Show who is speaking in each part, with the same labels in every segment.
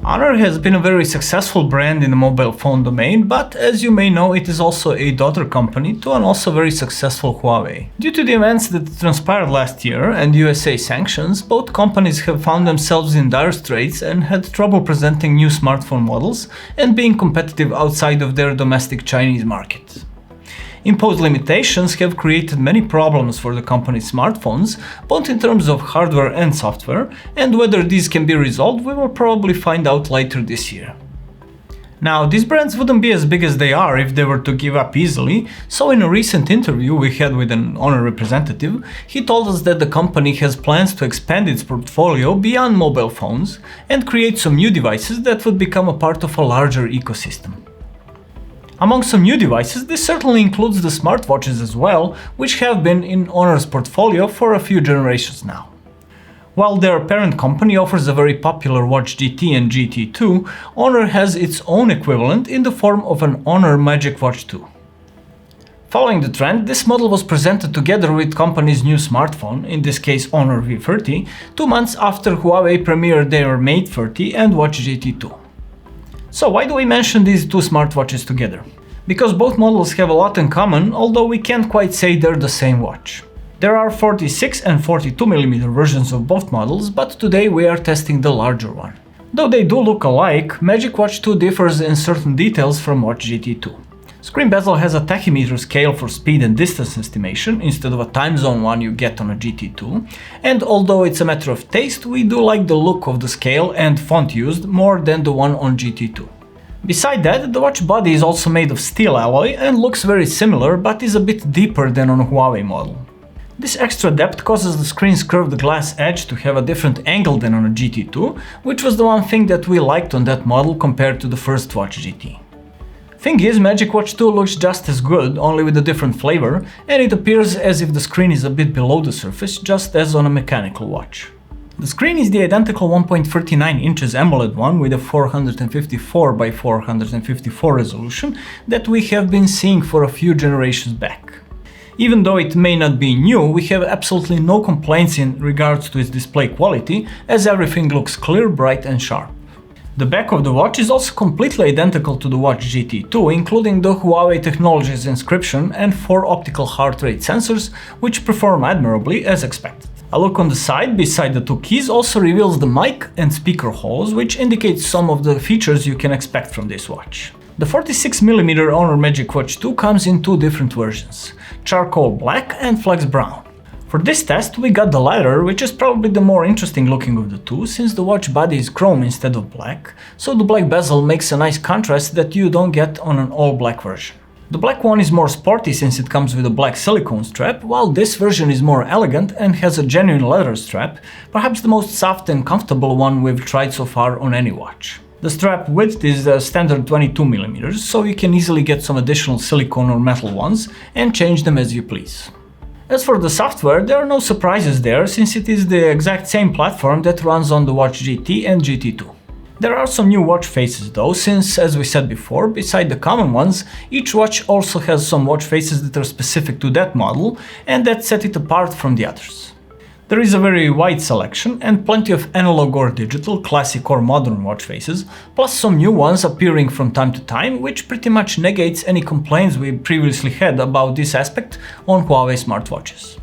Speaker 1: Honor has been a very successful brand in the mobile phone domain, but as you may know, it is also a daughter company to an also very successful Huawei. Due to the events that transpired last year and USA sanctions, both companies have found themselves in dire straits and had trouble presenting new smartphone models and being competitive outside of their domestic Chinese market. Imposed limitations have created many problems for the company's smartphones, both in terms of hardware and software, and whether these can be resolved we will probably find out later this year. Now, these brands wouldn't be as big as they are if they were to give up easily, so in a recent interview we had with an Honor representative, he told us that the company has plans to expand its portfolio beyond mobile phones and create some new devices that would become a part of a larger ecosystem. Among some new devices, this certainly includes the smartwatches as well, which have been in Honor's portfolio for a few generations now. While their parent company offers a very popular Watch GT and GT2, Honor has its own equivalent in the form of an Honor MagicWatch 2. Following the trend, this model was presented together with company's new smartphone, in this case Honor V30, 2 months after Huawei premiered their Mate 30 and Watch GT2. So why do we mention these two smartwatches together? Because both models have a lot in common, although we can't quite say they're the same watch. There are 46 and 42mm versions of both models, but today we are testing the larger one. Though they do look alike, MagicWatch 2 differs in certain details from Watch GT2. Screen bezel has a tachymeter scale for speed and distance estimation instead of a time zone one you get on a GT2, and although it's a matter of taste, we do like the look of the scale and font used more than the one on GT2. Beside that, the watch body is also made of steel alloy and looks very similar, but is a bit deeper than on a Huawei model. This extra depth causes the screen's curved glass edge to have a different angle than on a GT2, which was the one thing that we liked on that model compared to the first Watch GT. Thing is, MagicWatch 2 looks just as good, only with a different flavor, and it appears as if the screen is a bit below the surface, just as on a mechanical watch. The screen is the identical 1.39 inches AMOLED one with a 454 by 454 resolution that we have been seeing for a few generations back. Even though it may not be new, we have absolutely no complaints in regards to its display quality, as everything looks clear, bright and sharp. The back of the watch is also completely identical to the Watch GT2, including the Huawei Technologies inscription and 4 optical heart rate sensors, which perform admirably as expected. A look on the side beside the 2 keys also reveals the mic and speaker holes, which indicates some of the features you can expect from this watch. The 46mm Honor MagicWatch 2 comes in 2 different versions, charcoal black and flex brown. For this test we got the latter, which is probably the more interesting looking of the two, since the watch body is chrome instead of black, so the black bezel makes a nice contrast that you don't get on an all black version. The black one is more sporty since it comes with a black silicone strap, while this version is more elegant and has a genuine leather strap, perhaps the most soft and comfortable one we've tried so far on any watch. The strap width is a standard 22mm, so you can easily get some additional silicone or metal ones and change them as you please. As for the software, there are no surprises there, since it is the exact same platform that runs on the Watch GT and GT2. There are some new watch faces though, since, as we said before, beside the common ones, each watch also has some watch faces that are specific to that model and that set it apart from the others. There is a very wide selection and plenty of analog or digital, classic or modern watch faces, plus some new ones appearing from time to time, which pretty much negates any complaints we previously had about this aspect on Huawei smartwatches.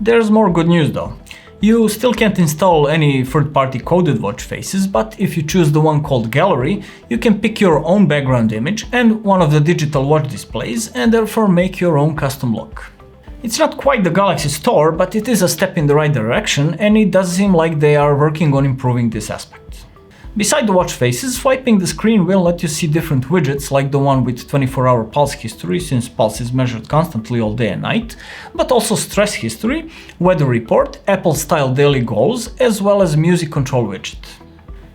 Speaker 1: There's more good news though. You still can't install any third-party coded watch faces, but if you choose the one called Gallery, you can pick your own background image and one of the digital watch displays and therefore make your own custom look. It's not quite the Galaxy Store, but it is a step in the right direction, and it does seem like they are working on improving this aspect. Beside the watch faces, swiping the screen will let you see different widgets like the one with 24-hour pulse history, since pulse is measured constantly all day and night, but also stress history, weather report, Apple-style daily goals, as well as music control widget.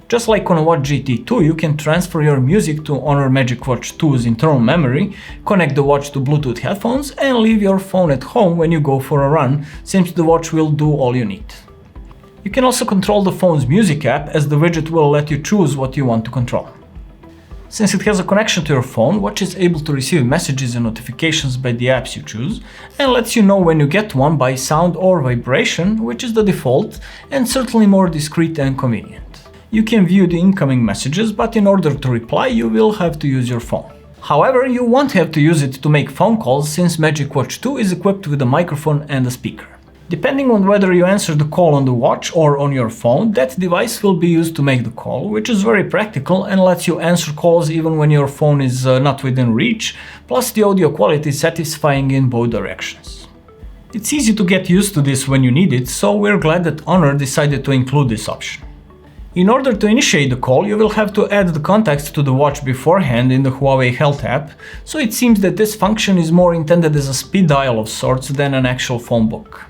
Speaker 1: Just like on a Watch GT2, you can transfer your music to Honor MagicWatch 2's internal memory, connect the watch to Bluetooth headphones and leave your phone at home when you go for a run, since the watch will do all you need. You can also control the phone's music app, as the widget will let you choose what you want to control. Since it has a connection to your phone, Watch is able to receive messages and notifications by the apps you choose, and lets you know when you get one by sound or vibration, which is the default, and certainly more discreet and convenient. You can view the incoming messages, but in order to reply, you will have to use your phone. However, you won't have to use it to make phone calls since MagicWatch 2 is equipped with a microphone and a speaker. Depending on whether you answer the call on the watch or on your phone, that device will be used to make the call, which is very practical and lets you answer calls even when your phone is not within reach, plus the audio quality is satisfying in both directions. It's easy to get used to this when you need it, so we're glad that Honor decided to include this option. In order to initiate the call, you will have to add the contacts to the watch beforehand in the Huawei Health app, so it seems that this function is more intended as a speed dial of sorts than an actual phone book.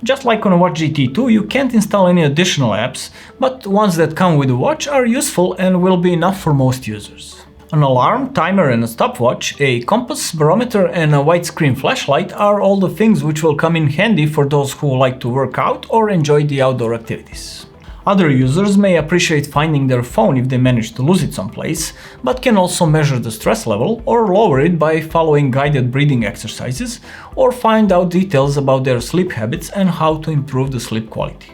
Speaker 1: Just like on a Watch GT2, you can't install any additional apps, but ones that come with the watch are useful and will be enough for most users. An alarm, timer and a stopwatch, a compass, barometer and a widescreen flashlight are all the things which will come in handy for those who like to work out or enjoy the outdoor activities. Other users may appreciate finding their phone if they manage to lose it someplace, but can also measure the stress level or lower it by following guided breathing exercises, or find out details about their sleep habits and how to improve the sleep quality.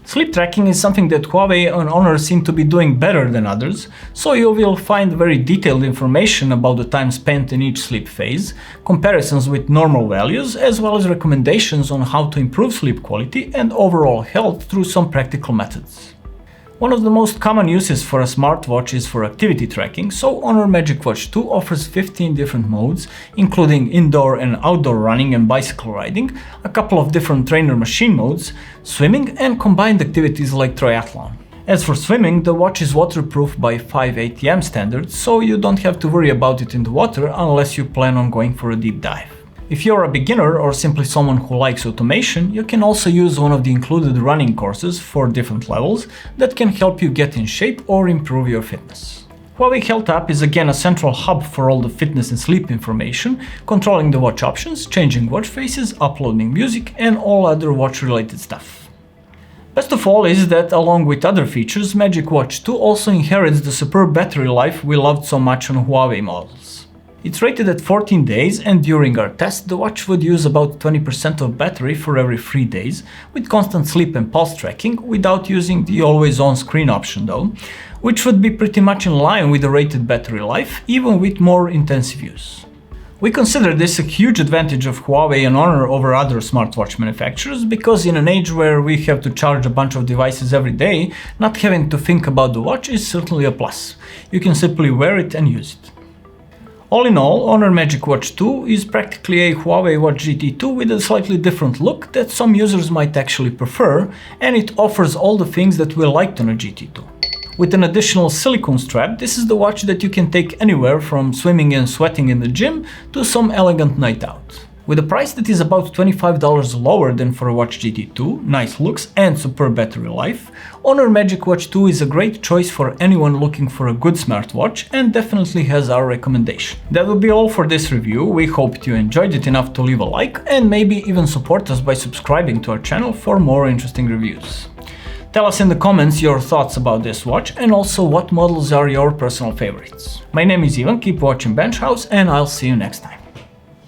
Speaker 1: Sleep tracking is something that Huawei and Honor seem to be doing better than others, so you will find very detailed information about the time spent in each sleep phase, comparisons with normal values, as well as recommendations on how to improve sleep quality and overall health through some practical methods. One of the most common uses for a smartwatch is for activity tracking, so Honor MagicWatch 2 offers 15 different modes, including indoor and outdoor running and bicycle riding, a couple of different trainer machine modes, swimming and combined activities like triathlon. As for swimming, the watch is waterproof by 5 ATM standards, so you don't have to worry about it in the water unless you plan on going for a deep dive. If you're a beginner or simply someone who likes automation, you can also use one of the included running courses for different levels that can help you get in shape or improve your fitness. Huawei Health app is again a central hub for all the fitness and sleep information, controlling the watch options, changing watch faces, uploading music and all other watch related stuff. Best of all is that, along with other features, MagicWatch 2 also inherits the superb battery life we loved so much on Huawei models. It's rated at 14 days, and during our test the watch would use about 20% of battery for every 3 days, with constant sleep and pulse tracking, without using the always on screen option though, which would be pretty much in line with the rated battery life, even with more intensive use. We consider this a huge advantage of Huawei and Honor over other smartwatch manufacturers, because in an age where we have to charge a bunch of devices every day, not having to think about the watch is certainly a plus. You can simply wear it and use it. All in all, Honor MagicWatch 2 is practically a Huawei Watch GT2 with a slightly different look that some users might actually prefer, and it offers all the things that we liked on a GT2. With an additional silicone strap, this is the watch that you can take anywhere from swimming and sweating in the gym to some elegant night out. With a price that is about $25 lower than for a Watch GT2, nice looks and superb battery life, Honor MagicWatch 2 is a great choice for anyone looking for a good smartwatch and definitely has our recommendation. That will be all for this review. We hope you enjoyed it enough to leave a like and maybe even support us by subscribing to our channel for more interesting reviews. Tell us in the comments your thoughts about this watch and also what models are your personal favorites. My name is Ivan, keep watching Bench House and I'll see you next time.